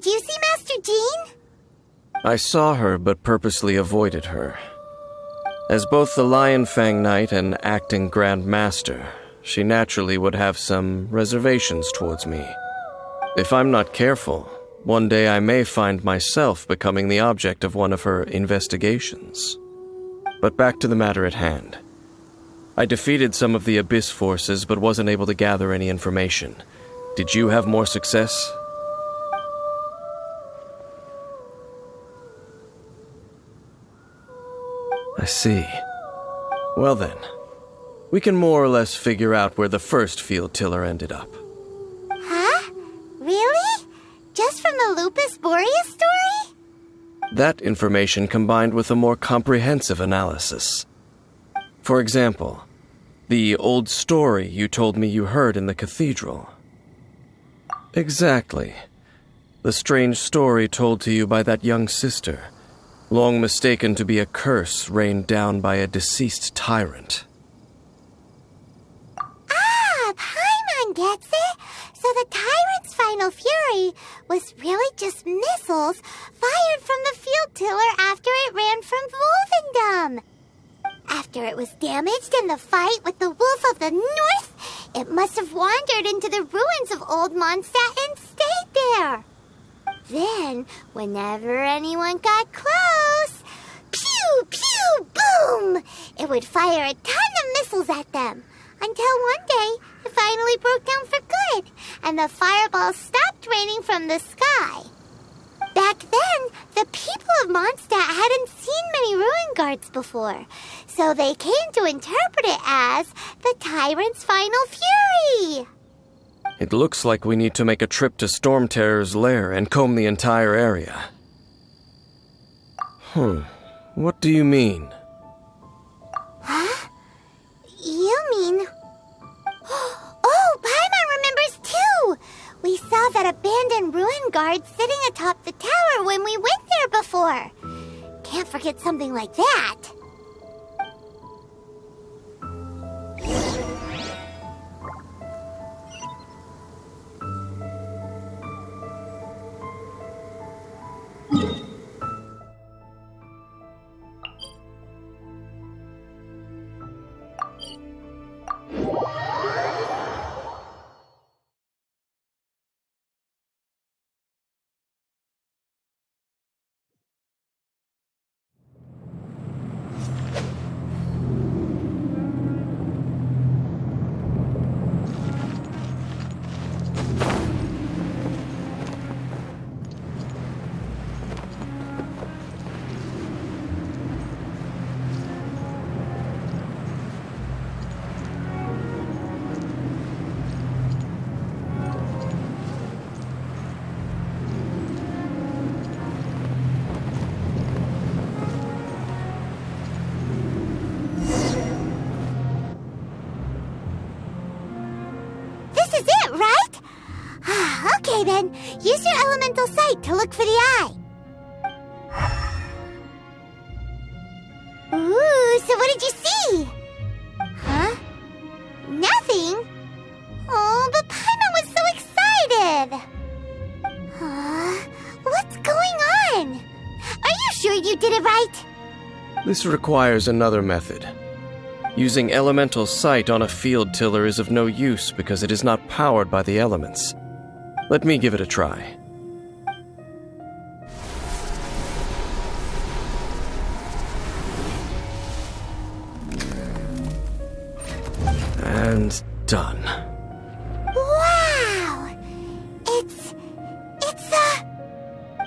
Did you see Master Jean? I saw her, but purposely avoided her. As both the Lion Fang Knight and acting Grand Master, she naturally would have some reservations towards me. If I'm not careful, one day I may find myself becoming the object of one of her investigations. But back to the matter at hand. I defeated some of the Abyss forces, but wasn't able to gather any information. Did you have more success? I see. Well then, we can more or less figure out where the first field tiller ended up. Huh? Really? Just from the Lupus Boreas story? That information combined with a more comprehensive analysis. For example, the old story you told me you heard in the cathedral. Exactly. The strange story told to you by that young sister, long mistaken to be a curse rained down by a deceased tyrant. Ah, Paimon gets it! So the tyrant's final fury was really just missiles fired from the field tiller after it ran from Wolvendom. After it was damaged in the fight with the Wolf of the North, it must have wandered into the ruins of Old Mondstadt and stayed there. Then, whenever anyone got close, pew, pew, boom! It would fire a ton of missiles at them, until one day it finally broke down for good, and the fireballs stopped raining from the sky. Back then, the people of Mondstadt hadn't seen many ruin guards before, so they came to interpret it as the tyrant's final fury. It looks like we need to make a trip to Stormterror's lair and comb the entire area. What do you mean? Huh? You mean... Oh, Paimon remembers too! We saw that abandoned ruin guard sitting atop the tower when we went there before. Can't forget something like that. Okay then, use your elemental sight to look for the eye. Ooh, so what did you see? Huh? Nothing? Oh, but Paimon was so excited. What's going on? Are you sure you did it right? This requires another method. Using elemental sight on a field tiller is of no use because it is not powered by the elements. Let me give it a try. And done. Wow! It's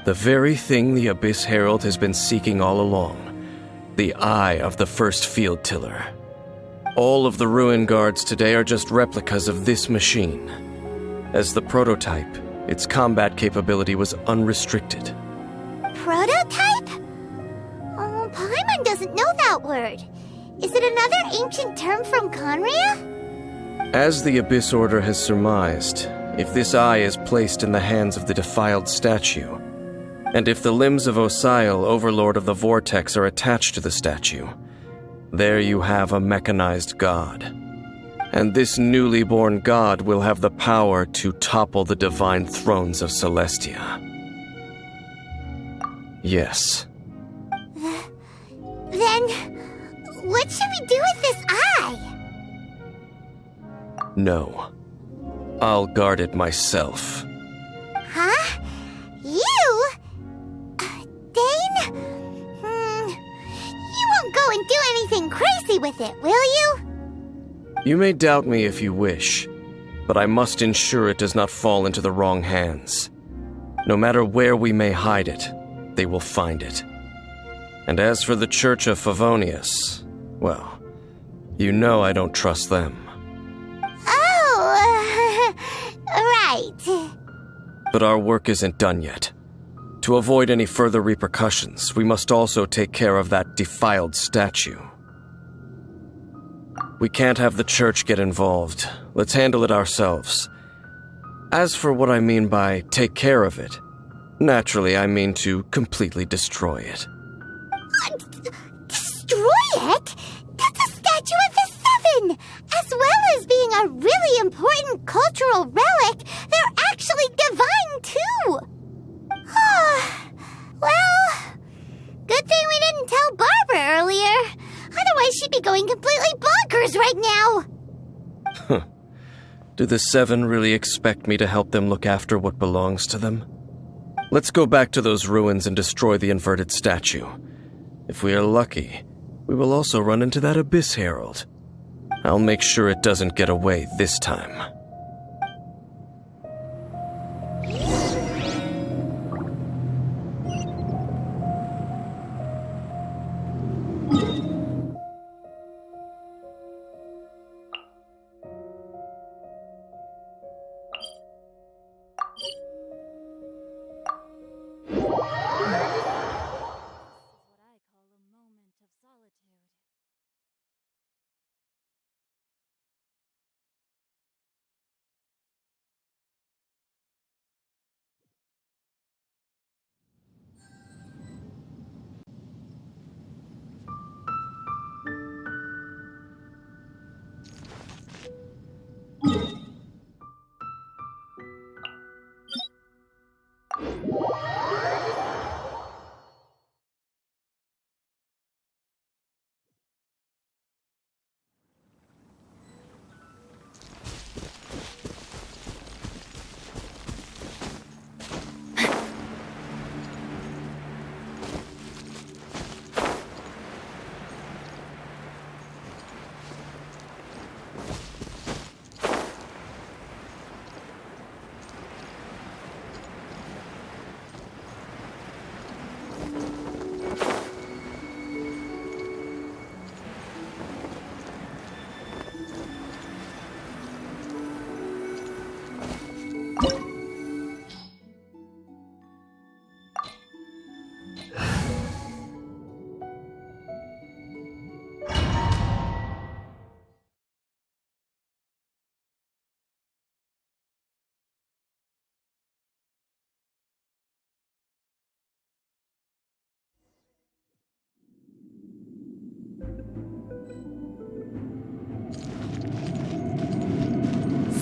the very thing the Abyss Herald has been seeking all along. The eye of the first field tiller. All of the ruin guards today are just replicas of this machine. As the prototype, its combat capability was unrestricted. Prototype? Oh, Paimon doesn't know that word. Is it another ancient term from Conria? As the Abyss Order has surmised, if this eye is placed in the hands of the defiled statue, and if the limbs of Osial, Overlord of the Vortex, are attached to the statue, there you have a mechanized god. And this newly born god will have the power to topple the divine thrones of Celestia. Yes. Then, what should we do with this eye? No. I'll guard it myself. Huh? You? Dane? You won't go and do anything crazy with it, will you? You may doubt me if you wish, but I must ensure it does not fall into the wrong hands. No matter where we may hide it, they will find it. And as for the Church of Favonius, well, you know I don't trust them. Oh, right. But our work isn't done yet. To avoid any further repercussions, we must also take care of that defiled statue. We can't have the church get involved. Let's handle it ourselves. As for what I mean by take care of it, naturally I mean to completely destroy it. Destroy it? That's a statue of the Seven! As well as being a really important cultural relic, they're actually divine too! Well, good thing we didn't tell Barbara earlier. Otherwise she'd be going completely bonkers right now! Do the Seven really expect me to help them look after what belongs to them? Let's go back to those ruins and destroy the inverted statue. If we are lucky, we will also run into that Abyss Herald. I'll make sure it doesn't get away this time.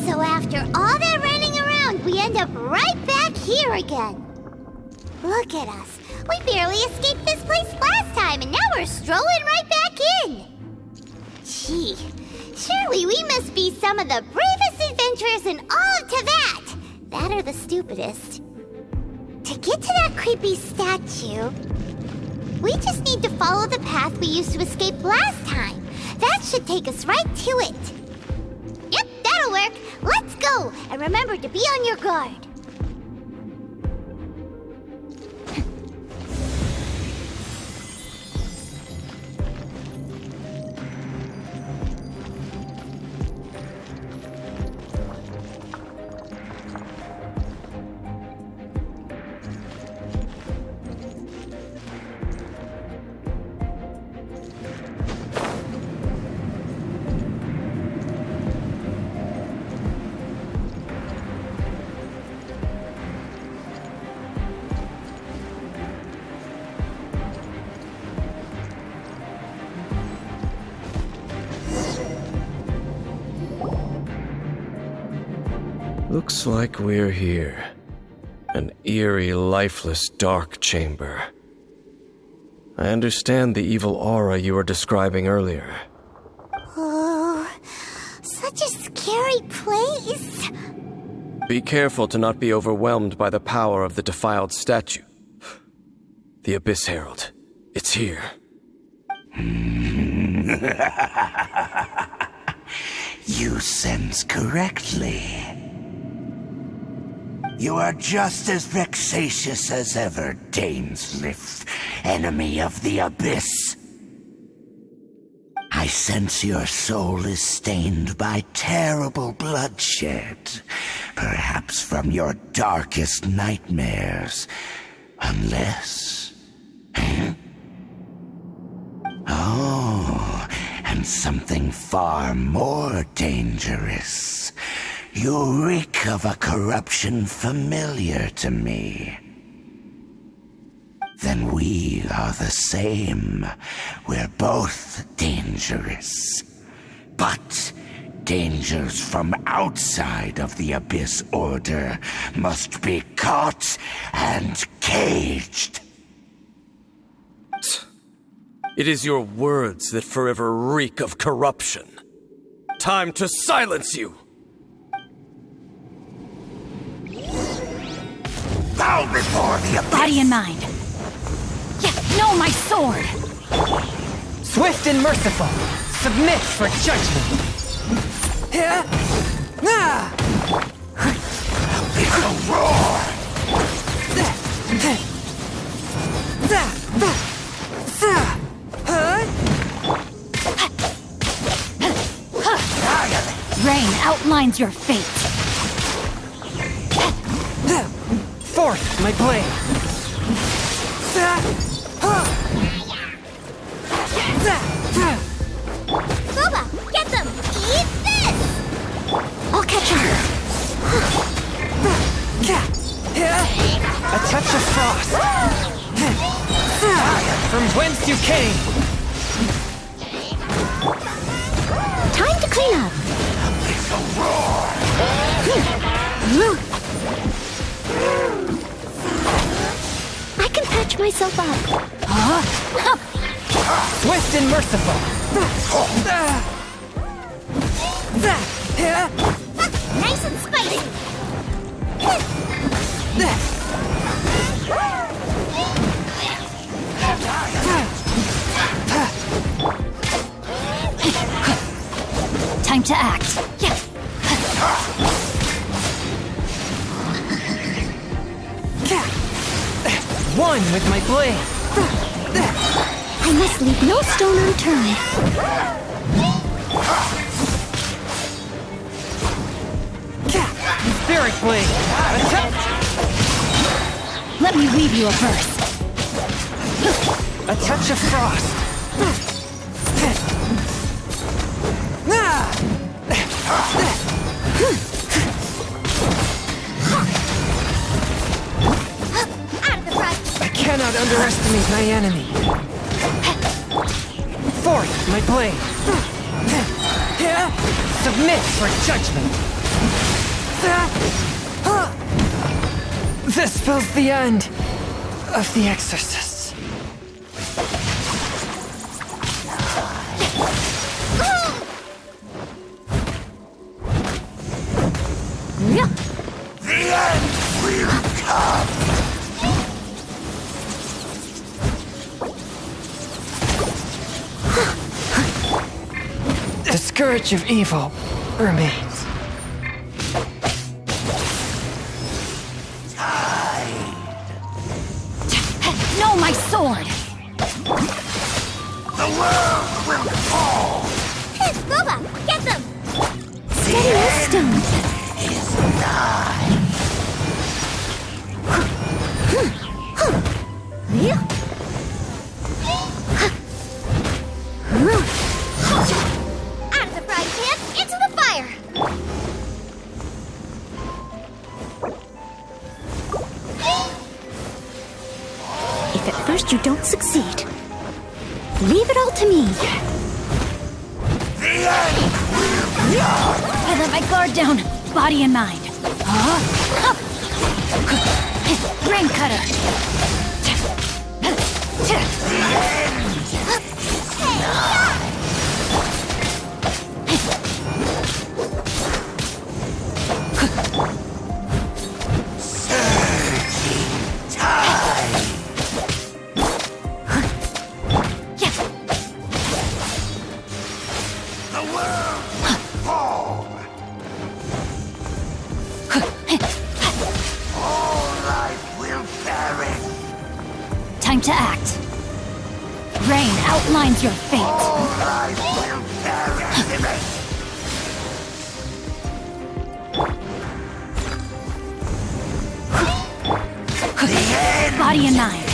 So after all that running around, we end up right back here again. Look at us. We barely escaped this place last time, and now we're strolling right back in. Gee, surely we must be some of the bravest adventurers in all of Teyvat. That or the stupidest. To get to that creepy statue, we just need to follow the path we used to escape last time. That should take us right to it. Yep, that'll work. Let's go, and remember to be on your guard. Looks like we're here. An eerie, lifeless, dark chamber. I understand the evil aura you were describing earlier. Oh, such a scary place. Be careful to not be overwhelmed by the power of the defiled statue. The Abyss Herald. It's here. You sense correctly. You are just as vexatious as ever, Dainsleif, enemy of the Abyss. I sense your soul is stained by terrible bloodshed, perhaps from your darkest nightmares, unless... Oh, and something far more dangerous. You reek of a corruption familiar to me. Then we are the same. We're both dangerous. But dangers from outside of the Abyss Order must be caught and caged. It is your words that forever reek of corruption. Time to silence you! Bow before the Abyss! Body and mind. Yeah, no, my sword! Swift and merciful, submit for judgment. Yeah. It's a roar! Rain outlines your fate. Forth, my blade. Boba, get them! Eat this! I'll catch him. A touch of frost. From whence you came. Time to clean up. It's a roar! I can patch myself up. Swift and merciful. Nice and spicy! Time to act. Yeah. One with my blade. I must leave no stone unturned. Spirit blade. Let me weave you a verse. A touch of frost. I cannot underestimate my enemy. Forth, my blade. Submit for judgment. This spells the end of the exorcists. The end will come! The scourge of evil remains. No, my sword! The world will fall! Boba, get them! Steady as stone. Is nigh. Out of the frying pan, into the fire! If at first you don't succeed, leave it all to me. The end will come! I let my guard down, body and mind. Rain cutter. Time to act. Rain outlines your fate. All life will perish. Body and mind.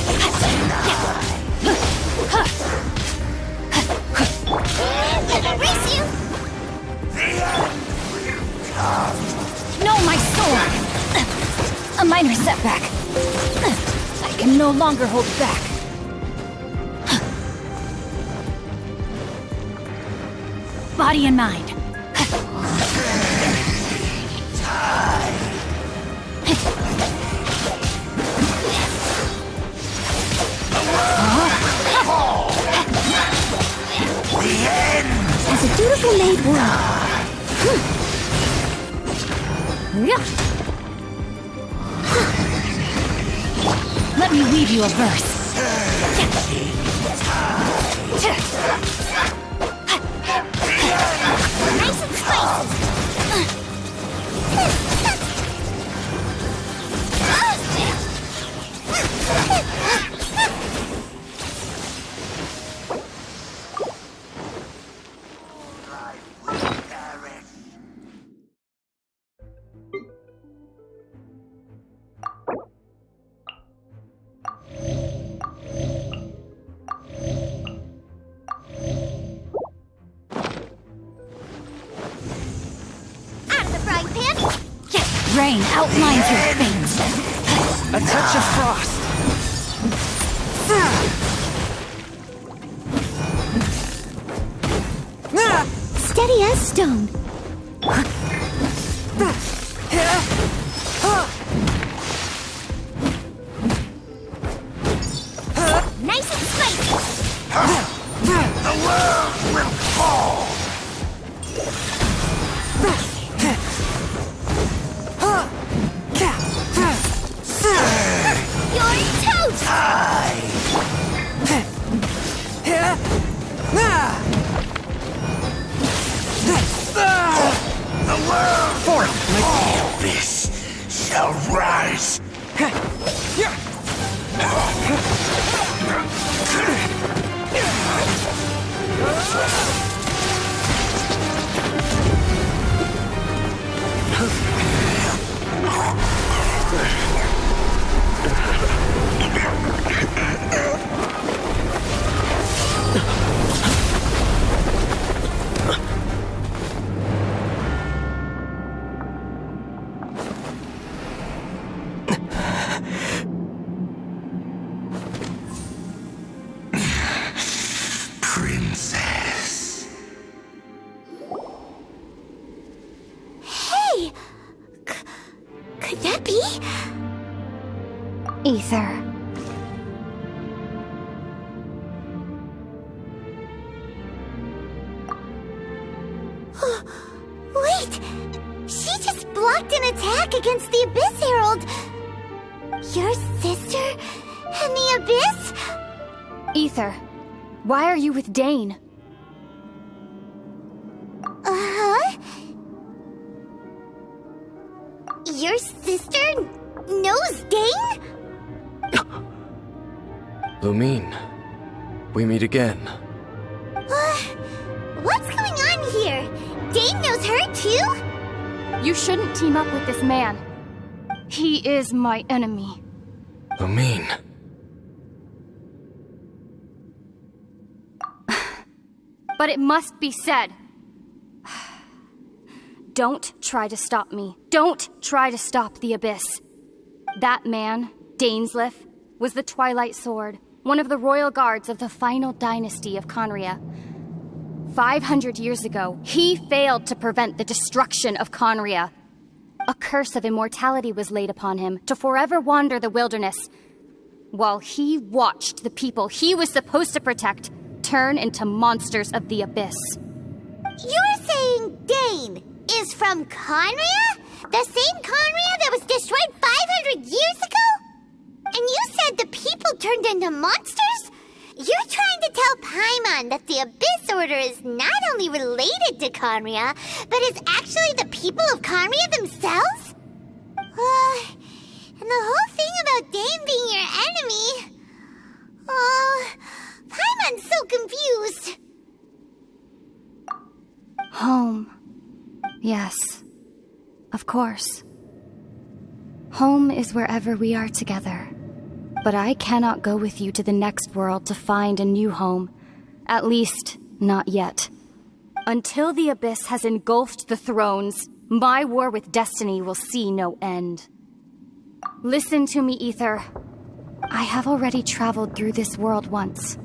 Erase you! No, my sword! A minor setback. I can no longer hold back. Body and mind. As a dutiful maid would. Let me weave you a verse. Nice and spicy! Rain outlines your fate. A touch of frost. Steady as stone. Nice and spicy! The world will fall. You're toast! The world will fall. This shall rise. Princess. Hey! Could that be? Ether. Wait! She just blocked an attack against the Abyss Herald! Your sister and the Abyss? Ether. Why are you with Dane? Uh-huh? Your sister knows Dane? Lumine, we meet again. What's going on here? Dane knows her too? You shouldn't team up with this man. He is my enemy. Lumine. But it must be said. Don't try to stop me. Don't try to stop the Abyss. That man, Dainsleif, was the Twilight Sword, one of the royal guards of the final dynasty of Conria. 500 years ago, he failed to prevent the destruction of Conria. A curse of immortality was laid upon him to forever wander the wilderness, while he watched the people he was supposed to protect turn into monsters of the Abyss. You're saying Dane is from Conria? The same Conria that was destroyed 500 years ago? And you said the people turned into monsters? You're trying to tell Paimon that the Abyss Order is not only related to Conria, but is actually the people of Conria themselves? And the whole thing about Dane being your enemy... Of course. Home is wherever we are together. But I cannot go with you to the next world to find a new home. At least, not yet. Until the Abyss has engulfed the thrones, my war with destiny will see no end. Listen to me, Ether. I have already traveled through this world once.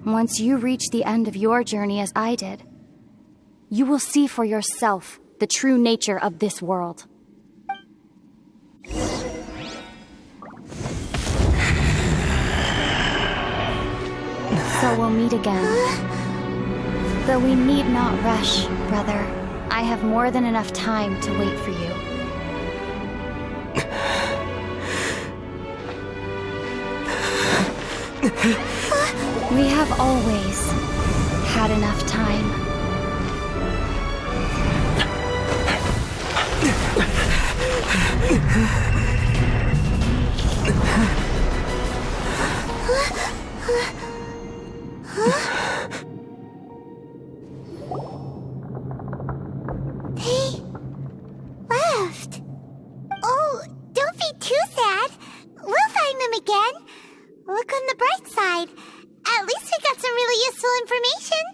Once you reach the end of your journey as I did, you will see for yourself the true nature of this world. So we'll meet again. Though we need not rush, brother. I have more than enough time to wait for you. We have always had enough time. They left. Oh, don't be too sad. We'll find them again. Look on the bright side. At least we got some really useful information.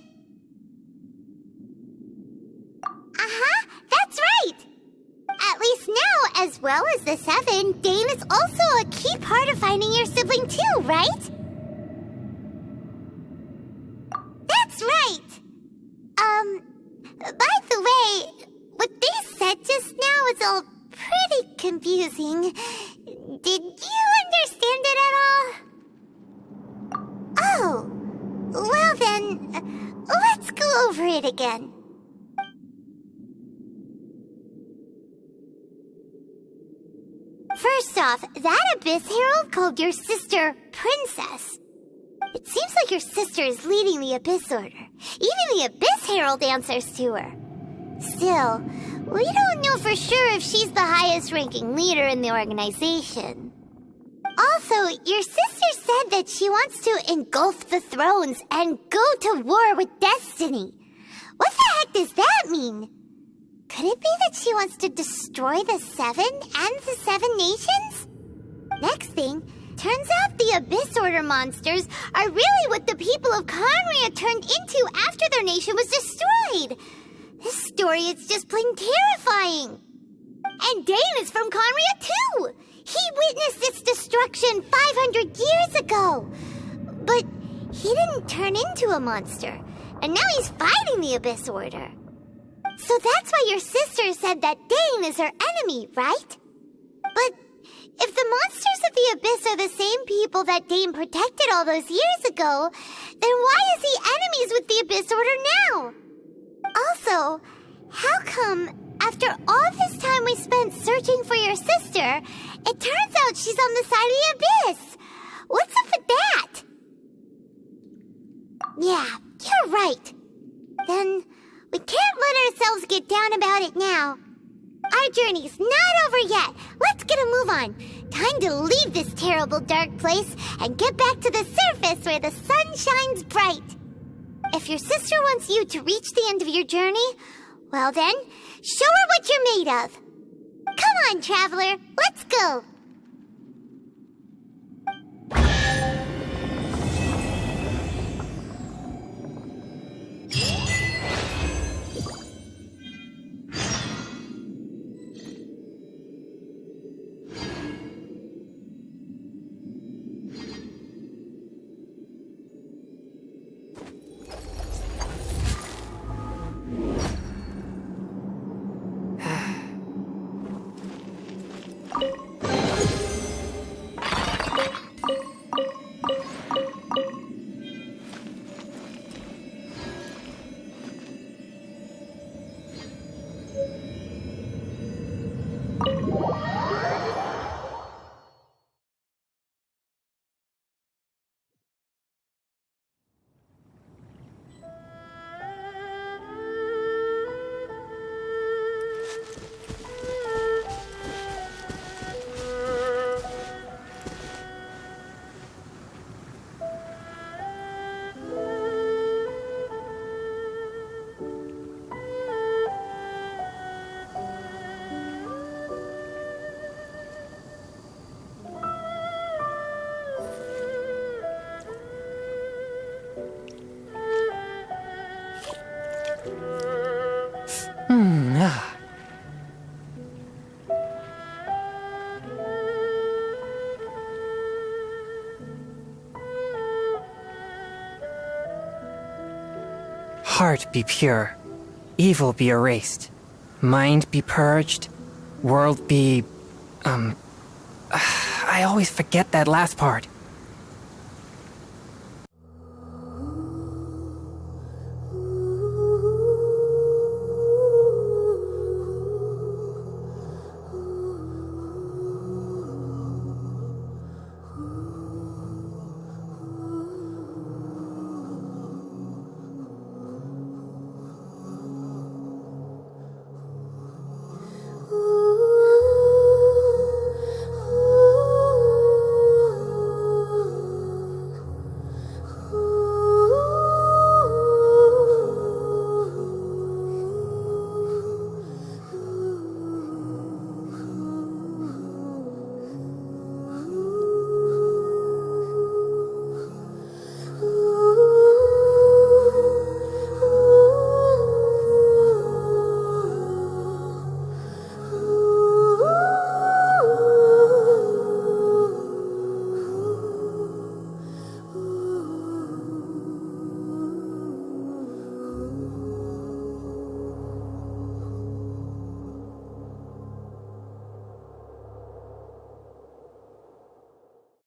That's right. At least now, as well as the Seven, Dane is also a key part of finding your sibling too, right? That's right. By the way, what they said just now is all pretty confusing. Did you understand it at all? Oh, well then, let's go over it again. First off, that Abyss Herald called your sister Princess. It seems like your sister is leading the Abyss Order. Even the Abyss Herald answers to her. Still, we don't know for sure if she's the highest-ranking leader in the organization. Also, your sister said that she wants to engulf the thrones and go to war with destiny. What the heck does that mean? Could it be that she wants to destroy the Seven and the Seven Nations? Next thing, turns out the Abyss Order monsters are really what the people of Conria turned into after their nation was destroyed. This story is just plain terrifying. And Dane is from Conria too. He witnessed its destruction 500 years ago. But he didn't turn into a monster. And now he's fighting the Abyss Order. So that's why your sister said that Dane is her enemy, right? But if the monsters of the Abyss are the same people that Dane protected all those years ago, then why is he enemies with the Abyss Order now? Also, how come, after all this time we spent searching for your sister, it turns out she's on the side of the Abyss? What's up with that? Yeah, you're right. Then we can't let ourselves get down about it now. Our journey's not over yet. Let's get a move on. Time to leave this terrible dark place and get back to the surface where the sun shines bright. If your sister wants you to reach the end of your journey, well then, show her what you're made of. Come on, traveler, let's go. Heart be pure, evil be erased, mind be purged, world be... I always forget that last part.